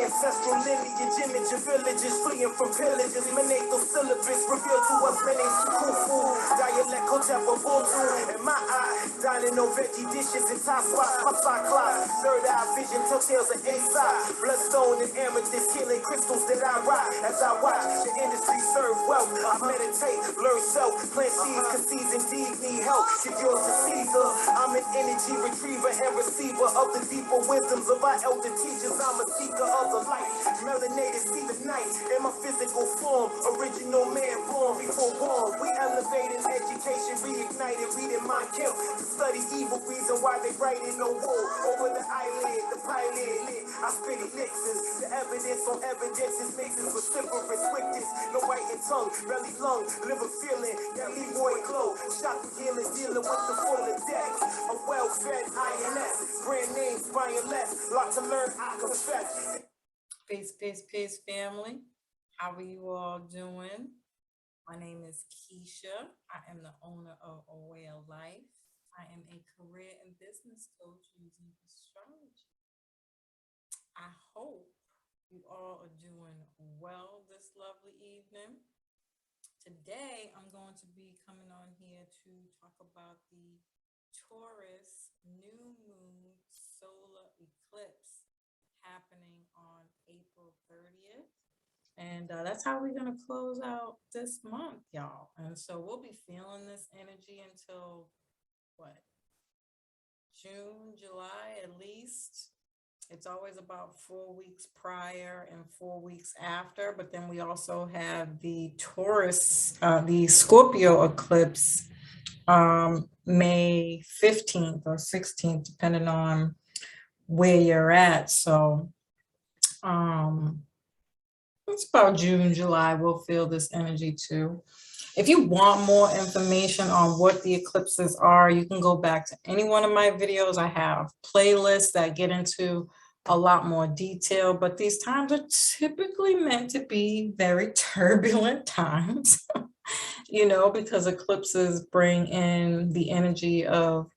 ancestral lineage, image of villages fleeing from pillages. Menatal syllabus revealed to us many Kufu, dialect Kotepa Buntu. In my eye, dining on veggie dishes and top spots, my cyclops. Third eye vision, telltales of inside. Bloodstone and amethyst, healing crystals that I rock. As I watch the industry serve wealth, I meditate, learn self, plant seeds, cause seeds indeed need help. Give yours to Caesar. I'm an energy retriever and receiver of the deeper wisdoms of our elder teachers. I'm a seeker of the light, melanated see the night in my physical form. Original man born before war. We elevating education, reignited, reading my kill to study evil, reason why they writing no war over the eyelid, the pilot lit. I spit elixirs, the evidence on evidence is mixes vociferous quickness, no biting tongue, belly lung, liver feeling, that Leroy glow, shock healing, dealing with the full deck, a well-fed INS, brand names buying less, lot to learn, I confess. Peace, family. How are you all doing? My name is Keisha. I am the owner of A Way of Life. I am a career and business coach using astrology. I hope you all are doing well this lovely evening. Today, I'm going to be coming on here to talk about the Taurus new moon solar eclipse happening on April 30th. And that's how we're going to close out this month, y'all. And so we'll be feeling this energy until what? June, July, at least. It's always about 4 weeks prior and 4 weeks after. But then we also have the Taurus, the Scorpio eclipse, May 15th or 16th, depending on where you're at. So it's about June, July, we'll feel this energy too. If you want more information on what the eclipses are, you can go back to any one of my videos. I have playlists that get into a lot more detail, but these times are typically meant to be very turbulent times, because eclipses bring in the energy of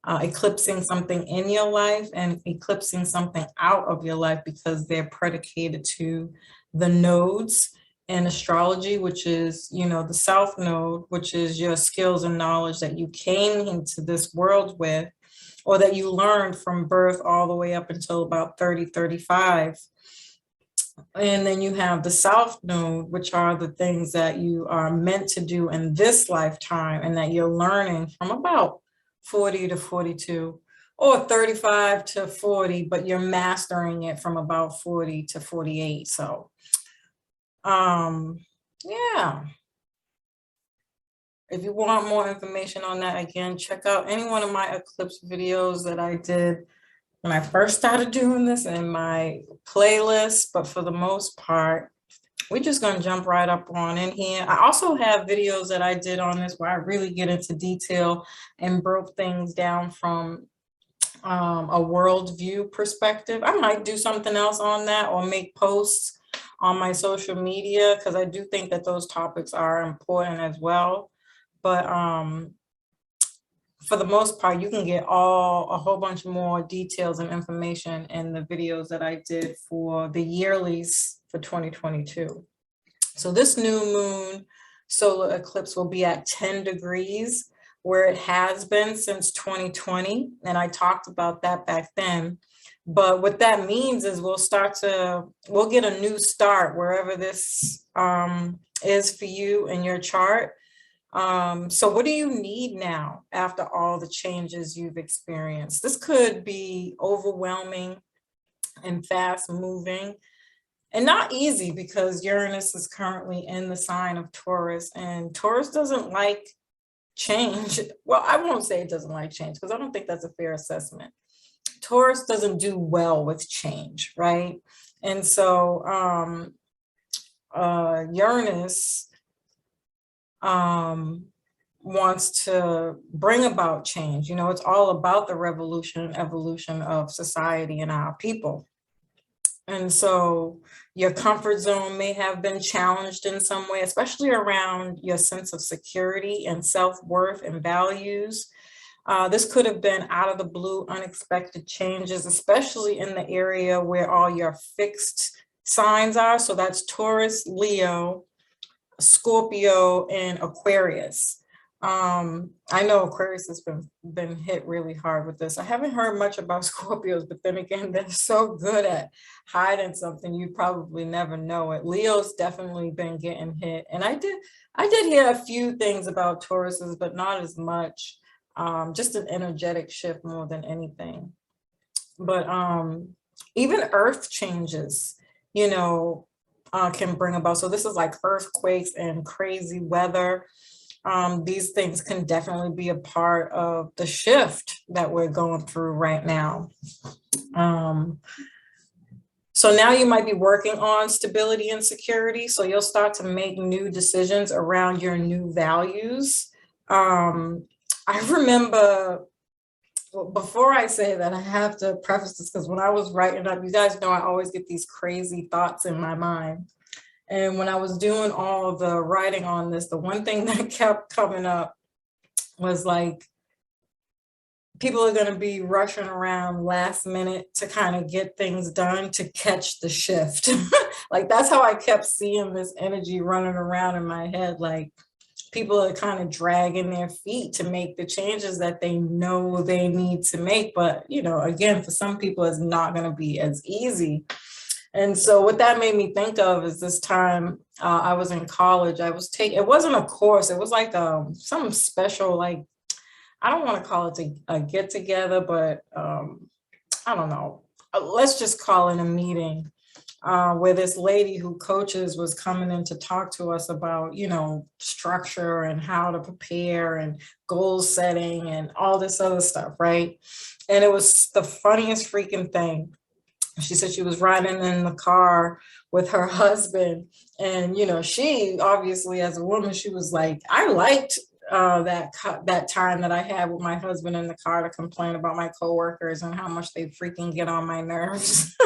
eclipsing something in your life and eclipsing something out of your life, because they're predicated to the nodes in astrology, which is, the South Node, which is your skills and knowledge that you came into this world with, or that you learned from birth all the way up until about 30, 35. And then you have the South Node, which are the things that you are meant to do in this lifetime and that you're learning from about 40 to 42 or 35 to 40, but you're mastering it from about 40 to 48. So, yeah. If you want more information on that, again, check out any one of my eclipse videos that I did when I first started doing this in my playlist. But for the most part, we're just going to jump right up on in here. I also have videos that I did on this where I really get into detail and broke things down from a worldview perspective. I might do something else on that or make posts on my social media, because I do think that those topics are important as well. But for the most part, you can get a whole bunch more details and information in the videos that I did for the yearlies for 2022. So this new moon solar eclipse will be at 10 degrees, where it has been since 2020. And I talked about that back then. But what that means is we'll get a new start wherever this is for you in your chart. So what do you need now after all the changes you've experienced? This could be overwhelming and fast moving and not easy, because Uranus is currently in the sign of Taurus, and Taurus doesn't like change. Well, I won't say it doesn't like change, because I don't think that's a fair assessment. Taurus doesn't do well with change, right? And so Uranus wants to bring about change. It's all about the revolution and evolution of society and our people. And so your comfort zone may have been challenged in some way, especially around your sense of security and self-worth and values. This could have been out of the blue, unexpected changes, especially in the area where all your fixed signs are. So that's Taurus, Leo, Scorpio, and Aquarius. I know Aquarius has been hit really hard with this. I haven't heard much about Scorpios, but then again, they're so good at hiding something you probably never know it. Leo's definitely been getting hit, and I did hear a few things about Tauruses, but not as much. Just an energetic shift more than anything. But even Earth changes, you know, can bring about. So this is like earthquakes and crazy weather. These things can definitely be a part of the shift that we're going through right now. So now you might be working on stability and security. So you'll start to make new decisions around your new values. I remember, before I say that, I have to preface this because when I was writing up, you guys know I always get these crazy thoughts in my mind. And when I was doing all the writing on this, the one thing that kept coming up was like, people are going to be rushing around last minute to kind of get things done to catch the shift. Like, that's how I kept seeing this energy running around in my head. Like, people are kind of dragging their feet to make the changes that they know they need to make. But, you know, again, for some people, it's not going to be as easy. And so what that made me think of is this time I was in college. I was taking, it wasn't a course, it was like some special, like, I don't want to call it a get together, but I don't know. Let's just call it a meeting where this lady who coaches was coming in to talk to us about, you know, structure and how to prepare and goal setting and all this other stuff, right? And it was the funniest freaking thing. She said she was riding in the car with her husband, and you know, she obviously, as a woman, she was like, I liked that time that I had with my husband in the car to complain about my coworkers and how much they freaking get on my nerves.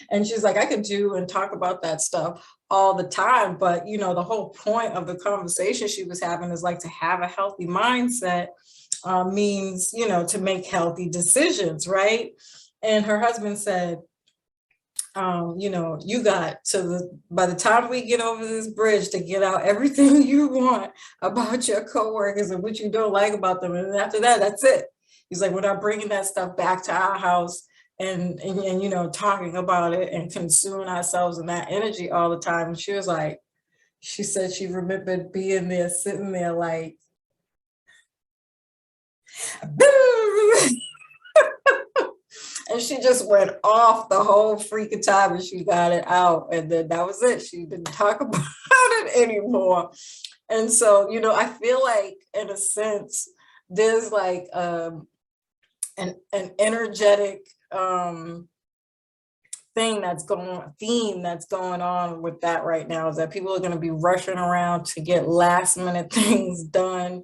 And she's like, I could do and talk about that stuff all the time, but you know, the whole point of the conversation she was having is like, to have a healthy mindset means, you know, to make healthy decisions, right? And her husband said, you know, you got by the time we get over this bridge, to get out everything you want about your coworkers and what you don't like about them. And after that, that's it. He's like, we're not bringing that stuff back to our house and you know, talking about it and consuming ourselves in that energy all the time. And she was like, she said she remembered being there, sitting there like, and she just went off the whole freaking time and she got it out. And then that was it. She didn't talk about it anymore. And so, you know, I feel like in a sense, there's like an energetic theme that's going on with that right now, is that people are going to be rushing around to get last minute things done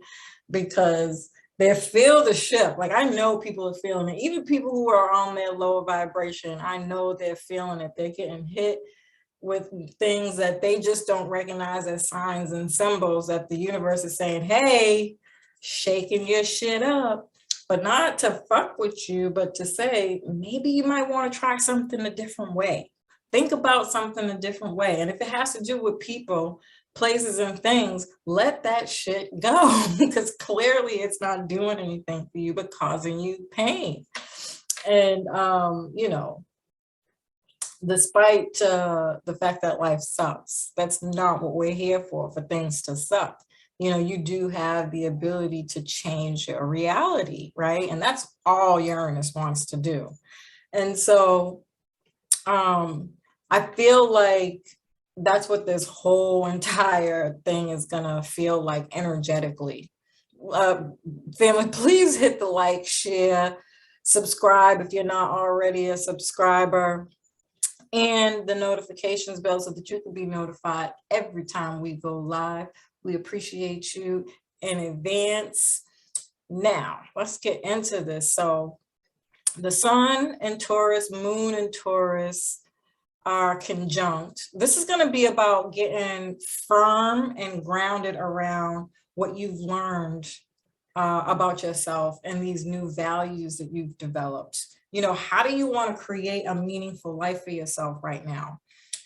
because they feel the shift. Like, I know people are feeling it. Even people who are on their lower vibration, I know they're feeling it. They're getting hit with things that they just don't recognize as signs and symbols that the universe is saying, hey, shaking your shit up. But not to fuck with you, but to say, maybe you might want to try something a different way. Think about something a different way. And if it has to do with people, places, and things, let that shit go, because clearly it's not doing anything for you but causing you pain. And you know, despite the fact that life sucks, that's not what we're here for things to suck. You know, you do have the ability to change your reality, right? And that's all Uranus wants to do. And so I feel like that's what this whole entire thing is gonna feel like energetically. Family, please hit the like, share, subscribe if you're not already a subscriber, and the notifications bell so that you can be notified every time we go live. We appreciate you in advance. Now, let's get into this. So the sun and Taurus, moon and Taurus are conjunct. This is going to be about getting firm and grounded around what you've learned about yourself and these new values that you've developed. You know, how do you want to create a meaningful life for yourself right now?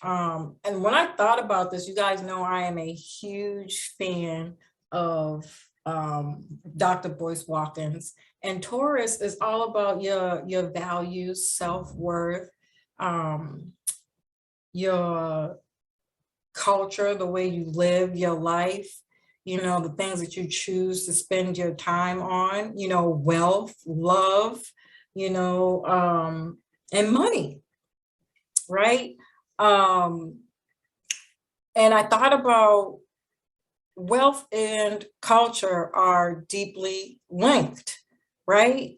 And when I thought about this, you guys know I am a huge fan of Dr. Boyce Watkins. And Taurus is all about your values, self-worth, your culture, the way you live your life, you know, the things that you choose to spend your time on, you know, wealth, love, you know, and money, right? And I thought about wealth and culture are deeply linked, right?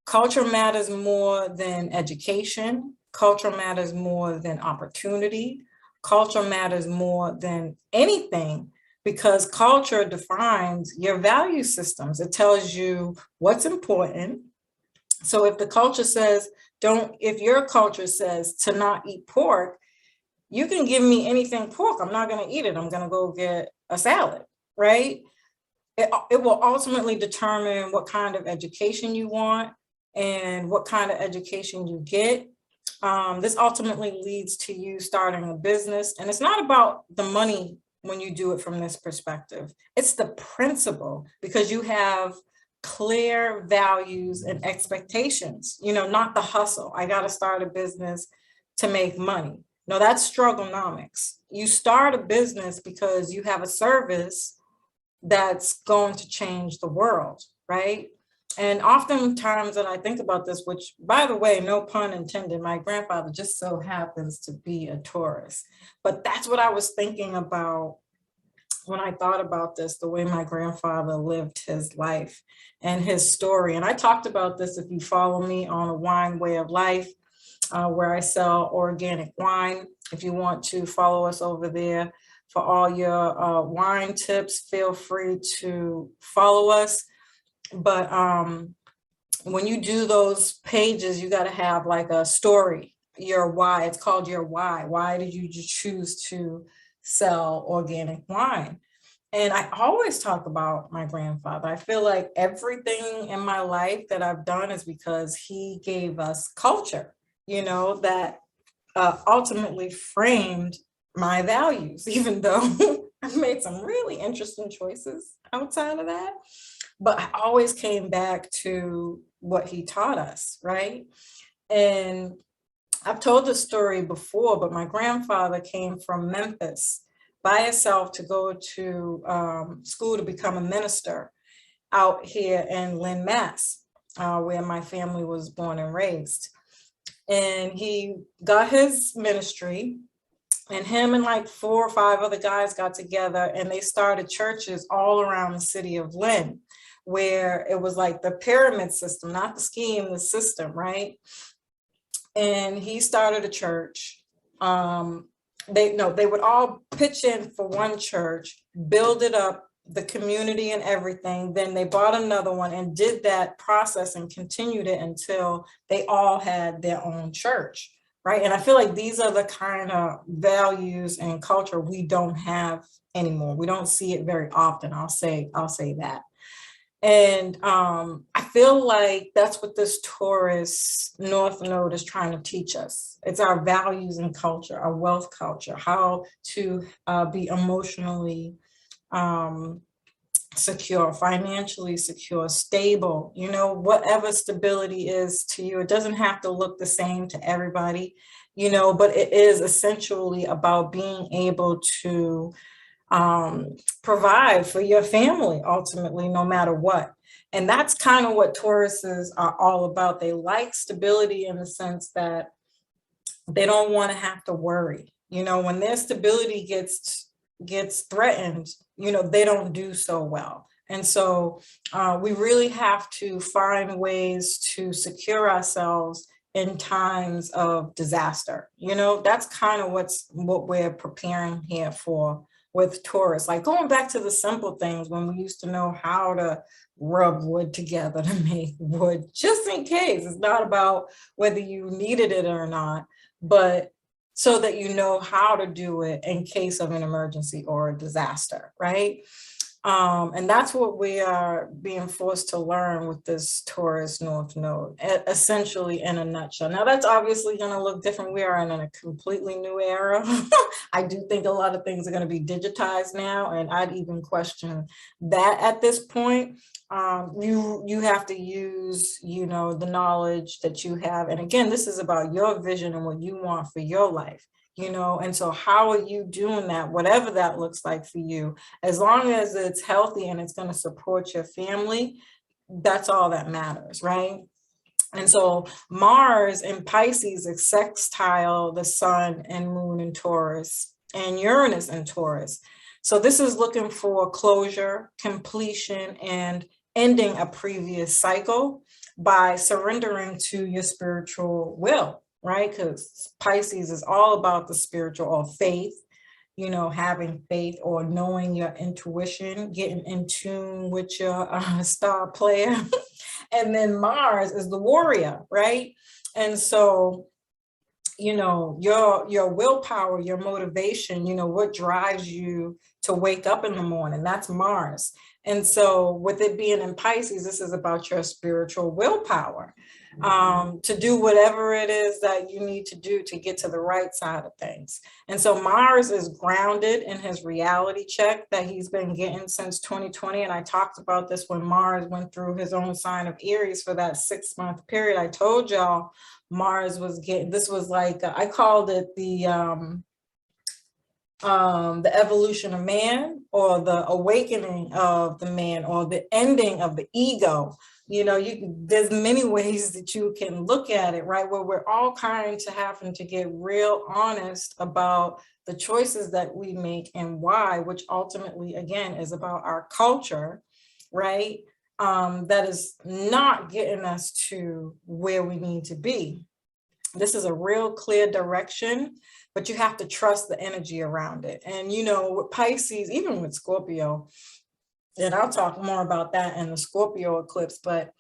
Culture matters more than education. Culture matters more than opportunity. Culture matters more than anything because culture defines your value systems. It tells you what's important. So if the culture says, if your culture says to not eat pork, you can give me anything pork. I'm not going to eat it. I'm going to go get a salad, right? It will ultimately determine what kind of education you want and what kind of education you get. This ultimately leads to you starting a business. And it's not about the money when you do it from this perspective. It's the principle, because you have clear values and expectations, you know, not the hustle. I got to start a business to make money. No, that's strugglenomics. You start a business because you have a service that's going to change the world, right? And oftentimes that I think about this, which, by the way, no pun intended, my grandfather just so happens to be a Taurus. But that's what I was thinking about when I thought about this, the way my grandfather lived his life and his story. And I talked about this, if you follow me on A Wine Way of Life, where I sell organic wine. If you want to follow us over there for all your wine tips, feel free to follow us. But when you do those pages, you got to have like a story, your why. It's called your why. Why did you choose to sell organic wine? And I always talk about my grandfather. I feel like everything in my life that I've done is because he gave us culture, you know, that ultimately framed my values, even though I've made some really interesting choices outside of that. But I always came back to what he taught us, right? And I've told this story before, but my grandfather came from Memphis by himself to go to school to become a minister out here in Lynn, Mass, where my family was born and raised. And he got his ministry, and him and like 4 or 5 other guys got together and they started churches all around the city of Lynn, where it was like the pyramid system, not the scheme, the system, right? And he started a church. They would all pitch in for one church, build it up, the community and everything. Then they bought another one and did that process and continued it until they all had their own church, right? And I feel like these are the kind of values and culture we don't have anymore. We don't see it very often. I'll say that. And I feel like that's what this Taurus North Node is trying to teach us. It's our values and culture, our wealth culture, how to be emotionally secure, financially secure, stable, you know, whatever stability is to you. It doesn't have to look the same to everybody, you know, but it is essentially about being able to provide for your family ultimately, no matter what. And that's kind of what Tauruses are all about. They like stability in the sense that they don't want to have to worry. You know, when their stability gets threatened, you know, they don't do so well. And so we really have to find ways to secure ourselves in times of disaster. You know, that's kind of what we're preparing here for with Taurus, like going back to the simple things when we used to know how to rub wood together to make wood, just in case. It's not about whether you needed it or not, but so that you know how to do it in case of an emergency or a disaster, right? And that's what we are being forced to learn with this Taurus North Node, essentially in a nutshell. Now, that's obviously going to look different. We are in a completely new era. I do think a lot of things are going to be digitized now, and I'd even question that at this point. You have to use, you know, the knowledge that you have. And again, this is about your vision and what you want for your life, you know. And so how are you doing that, whatever that looks like for you? As long as it's healthy and it's going to support your family, that's all that matters, right? And so Mars in Pisces is sextile the sun and moon in Taurus and Uranus in Taurus. So this is looking for closure, completion, and ending a previous cycle by surrendering to your spiritual will, right? Because Pisces is all about the spiritual or faith, you know, having faith or knowing your intuition, getting in tune with your star player. And then Mars is the warrior, right? And so, you know, your willpower, your motivation, you know, what drives you to wake up in the morning, that's Mars. And so with it being in Pisces, this is about your spiritual willpower, to do whatever it is that you need to do to get to the right side of things. And so Mars is grounded in his reality check that he's been getting since 2020. And I talked about this when Mars went through his own sign of Aries for that 6-month period. I told y'all Mars was getting, this was like, I called it the evolution of man, or the awakening of the man, or the ending of the ego. You know, there's many ways that you can look at it, right? Where we're all kind of having to get real honest about the choices that we make and why, which ultimately, again, is about our culture, right? That is not getting us to where we need to be. This is a real clear direction, but you have to trust the energy around it. And, you know, with Pisces, even with Scorpio, and I'll talk more about that in the Scorpio eclipse, but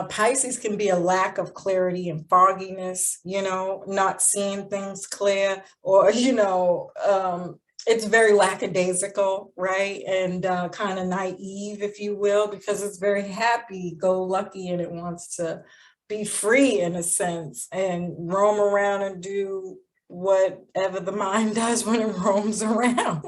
Pisces can be a lack of clarity and fogginess, you know, not seeing things clear, or, you know, it's very lackadaisical, right? And kind of naive, if you will, because it's very happy-go-lucky and it wants to be free in a sense and roam around and do whatever the mind does when it roams around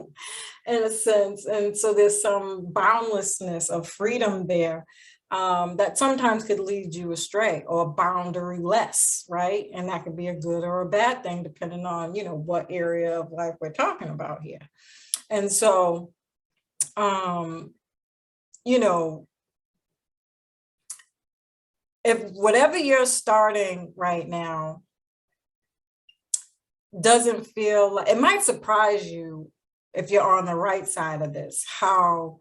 in a sense. And so there's some boundlessness of freedom there, that sometimes could lead you astray, or boundaryless, right? And that could be a good or a bad thing, depending on, you know, what area of life we're talking about here. And so, you know, if whatever you're starting right now doesn't feel like, it might surprise you if you're on the right side of this, how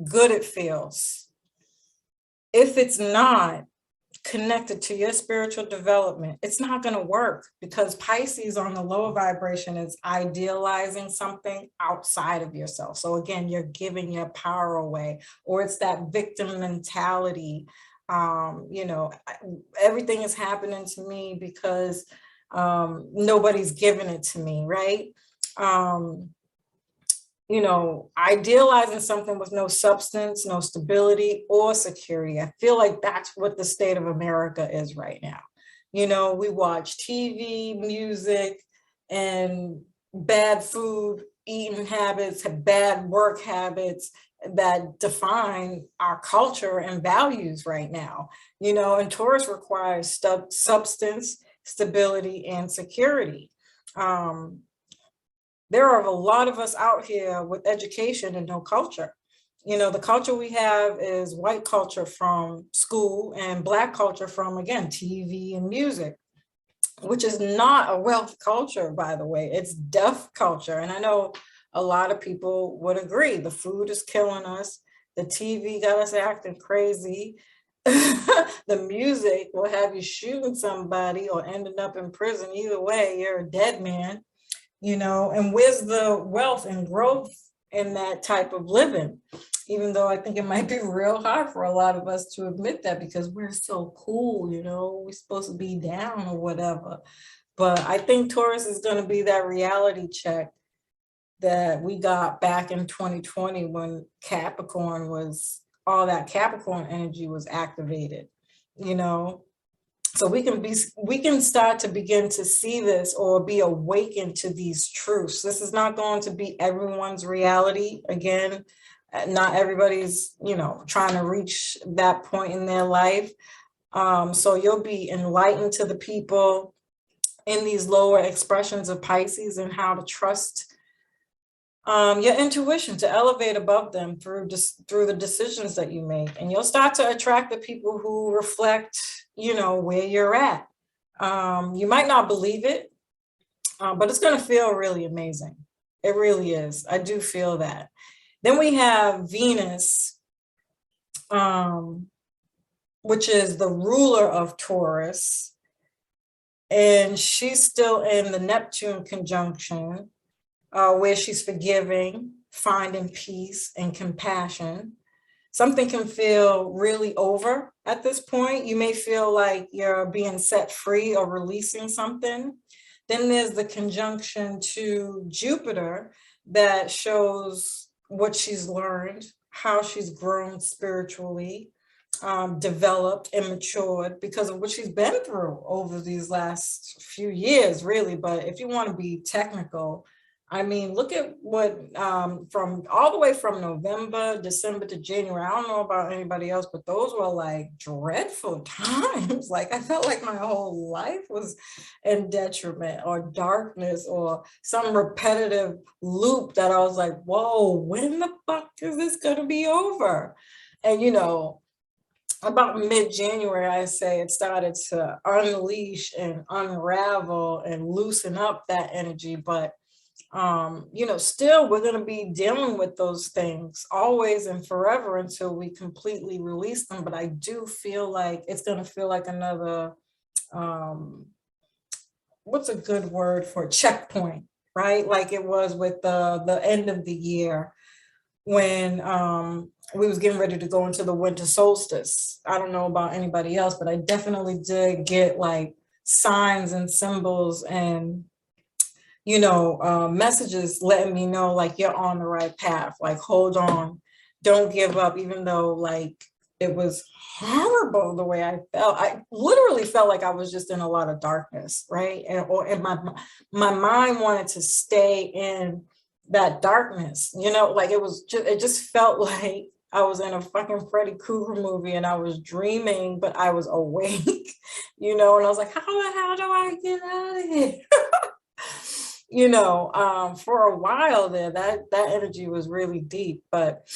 good it feels. If it's not connected to your spiritual development, it's not going to work, because Pisces on the lower vibration is idealizing something outside of yourself. So again, you're giving your power away, or it's that victim mentality. You know, everything is happening to me because nobody's giving it to me, right? You know, idealizing something with no substance, no stability or security. I feel like that's what the state of America is right now. You know, we watch TV, music, and bad food, eating habits, bad work habits that define our culture and values right now. You know, and Taurus requires substance, stability, and security. There are a lot of us out here with education and no culture. You know, the culture we have is white culture from school and Black culture from, again, TV and music, which is not a wealth culture, by the way. It's deaf culture. And I know a lot of people would agree. The food is killing us. The TV got us acting crazy. The music will have you shooting somebody or ending up in prison. Either way, you're a dead man. You know, and where's the wealth and growth in that type of living? Even though I think it might be real hard for a lot of us to admit that, because we're so cool, you know, we're supposed to be down or whatever. But I think Taurus is going to be that reality check that we got back in 2020 when Capricorn was, all that Capricorn energy was activated, you know. So we can start to begin to see this or be awakened to these truths. This is not going to be everyone's reality. Again, not everybody's, you know, trying to reach that point in their life. So you'll be enlightened to the people in these lower expressions of Pisces and how to trust your intuition, to elevate above them through the decisions that you make. And you'll start to attract the people who reflect, you know, where you're at. You might not believe it, but it's going to feel really amazing. It really is. I do feel that. Then we have Venus, which is the ruler of Taurus, and she's still in the Neptune conjunction, where she's forgiving, finding peace and compassion. Something can feel really over at this point. You may feel like you're being set free or releasing something. Then there's the conjunction to Jupiter that shows what she's learned, how she's grown spiritually, developed and matured because of what she's been through over these last few years, really. But if you want to be technical, I mean, look at what, from all the way from November, December to January, I don't know about anybody else, but those were like dreadful times. Like I felt like my whole life was in detriment or darkness or some repetitive loop that I was like, whoa, when the fuck is this gonna be over? And you know, about mid-January, I say it started to unleash and unravel and loosen up that energy. But you know, still we're going to be dealing with those things always and forever until we completely release them. But I do feel like it's going to feel like another, what's a good word for checkpoint, right? Like it was with the end of the year when we was getting ready to go into the winter solstice. I don't know about anybody else, but I definitely did get like signs and symbols and you know, messages letting me know like you're on the right path, like hold on, don't give up, even though like it was horrible the way I felt. I literally felt like I was just in a lot of darkness, right? And my mind wanted to stay in that darkness, you know, like it just felt like I was in a fucking Freddy Krueger movie and I was dreaming, but I was awake, you know, and I was like, how the hell do I get out of here? You know, for a while there, that energy was really deep, but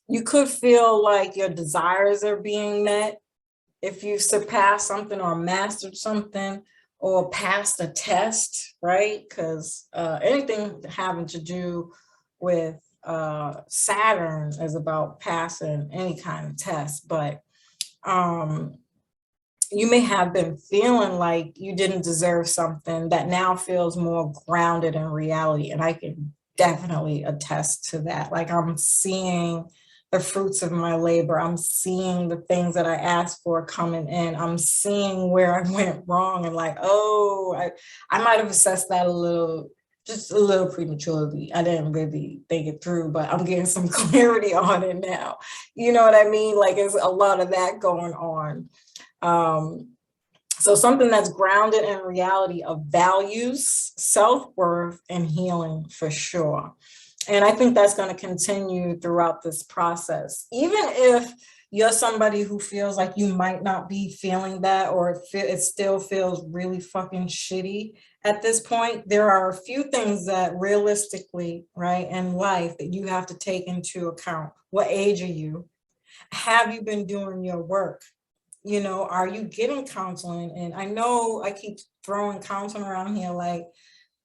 you could feel like your desires are being met if you surpass something or mastered something or passed a test, right? Because anything having to do with Saturn is about passing any kind of test, but you may have been feeling like you didn't deserve something that now feels more grounded in reality. And I can definitely attest to that. Like I'm seeing the fruits of my labor. I'm seeing the things that I asked for coming in. I'm seeing where I went wrong and like, oh, I might have assessed that just a little prematurely. I didn't really think it through, but I'm getting some clarity on it now. You know what I mean? Like there's a lot of that going on. So something that's grounded in reality of values, self-worth, and healing for sure. And I think that's going to continue throughout this process. Even if you're somebody who feels like you might not be feeling that, or it still feels really fucking shitty at this point, there are a few things that realistically, right, in life that you have to take into account. What age are you? Have you been doing your work? You know, are you getting counseling? And I know I keep throwing counseling around here, like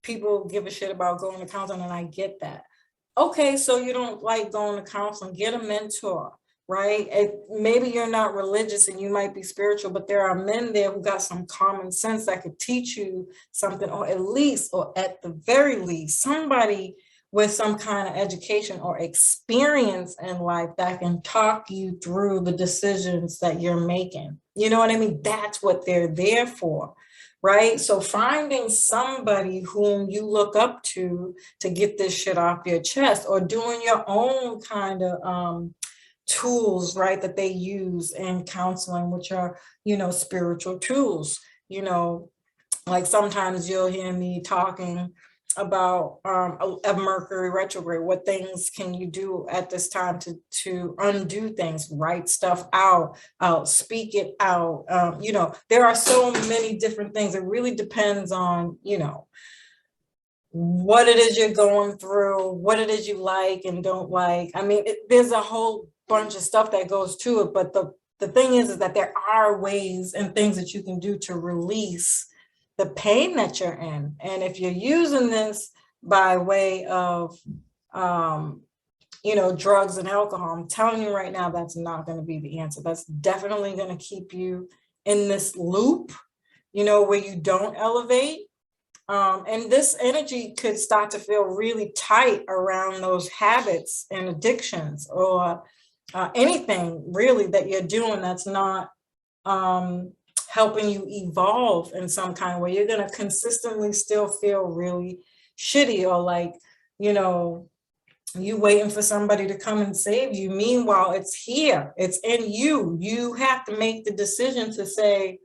people give a shit about going to counseling, and I get that. Okay, so you don't like going to counseling, get a mentor, right? Maybe you're not religious and you might be spiritual, but there are men there who got some common sense that could teach you something, or at the very least, somebody with some kind of education or experience in life that can talk you through the decisions that you're making. You know what I mean? That's what they're there for. right? So finding somebody whom you look up to get this shit off your chest, or doing your own kind of tools, right, that they use in counseling, which are, spiritual tools. Like sometimes you'll hear me talking about a Mercury retrograde. What things can you do at this time to undo things, write stuff out, speak it out. There are so many different things. It really depends on, what it is you're going through, what it is you like and don't like. I mean, there's a whole bunch of stuff that goes to it, but the thing is that there are ways and things that you can do to release the pain that you're in. And if you're using this by way of, drugs and alcohol, I'm telling you right now, that's not going to be the answer. That's definitely going to keep you in this loop, where you don't elevate. And this energy could start to feel really tight around those habits and addictions, or anything really that you're doing that's not helping you evolve in some kind of way. You're going to consistently still feel really shitty, or like, you waiting for somebody to come and save you. Meanwhile, it's here, it's in you. You have to make the decision to say,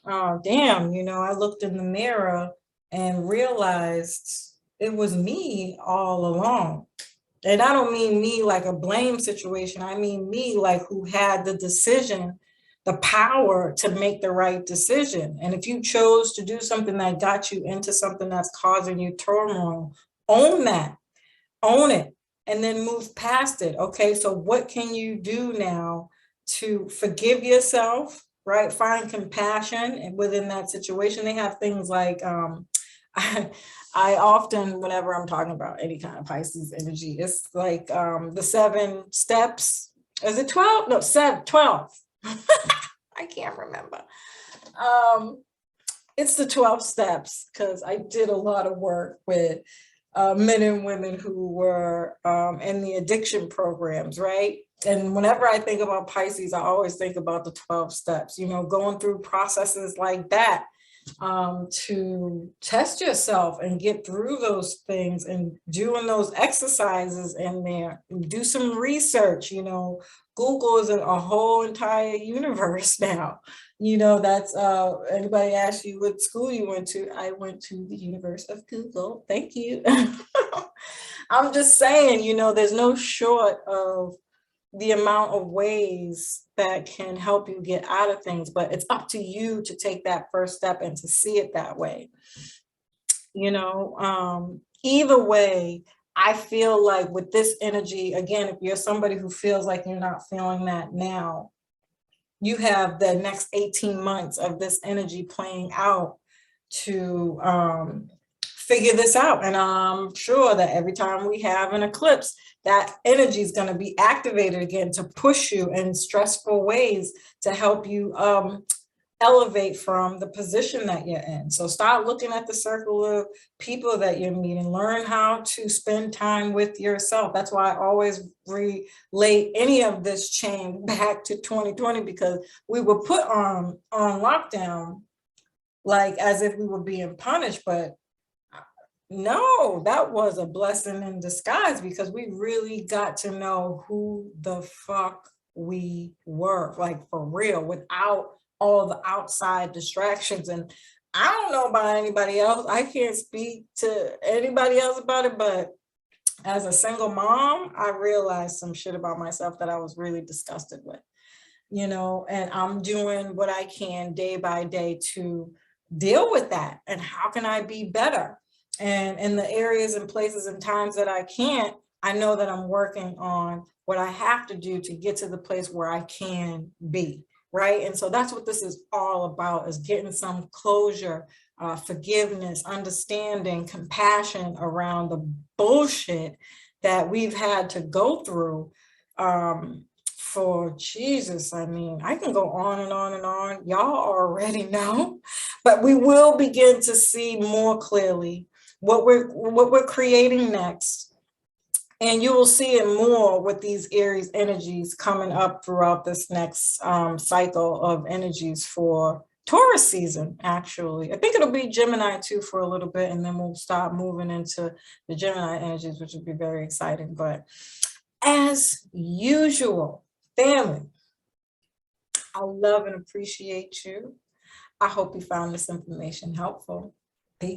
oh, damn, I looked in the mirror and realized it was me all along. And I don't mean me like a blame situation. I mean me like who had the decision, the power to make the right decision. And if you chose to do something that got you into something that's causing you turmoil, own that, own it, and then move past it. Okay, so what can you do now to forgive yourself, right? Find compassion within that situation. They have things like, I often, whenever I'm talking about any kind of Pisces energy, it's like the 7 steps. Is it 12? No, 12. I can't remember. It's the 12 steps, because I did a lot of work with men and women who were in the addiction programs, right? And whenever I think about Pisces, I always think about the 12 steps, going through processes like that to test yourself and get through those things, and doing those exercises in there. Do some research. Google is a whole entire universe now. That's anybody asks you what school you went to, I went to the universe of Google. Thank you. I'm just saying, there's no short of the amount of ways that can help you get out of things, but it's up to you to take that first step and to see it that way. Either way, I feel like with this energy, again, if you're somebody who feels like you're not feeling that now, you have the next 18 months of this energy playing out to figure this out. And I'm sure that every time we have an eclipse, that energy is going to be activated again to push you in stressful ways to help you elevate from the position that you're in. So start looking at the circle of people that you're meeting. Learn how to spend time with yourself. That's why I always relate any of this change back to 2020, because we were put on lockdown like as if we were being punished. But no, that was a blessing in disguise, because we really got to know who the fuck we were, like for real, without all the outside distractions. And I don't know about anybody else. I can't speak to anybody else about it, but as a single mom, I realized some shit about myself that I was really disgusted with, and I'm doing what I can day by day to deal with that. And how can I be better? And in the areas and places and times that I can't, I know that I'm working on what I have to do to get to the place where I can be, right? And so that's what this is all about, is getting some closure, forgiveness, understanding, compassion around the bullshit that we've had to go through for Jesus. I mean, I can go on and on and on. Y'all already know, but we will begin to see more clearly what we're creating next. And you will see it more with these Aries energies coming up throughout this next cycle of energies for Taurus season, actually. I think it'll be Gemini too for a little bit, and then we'll start moving into the Gemini energies, which will be very exciting. But as usual, family, I love and appreciate you. I hope you found this information helpful. Peace.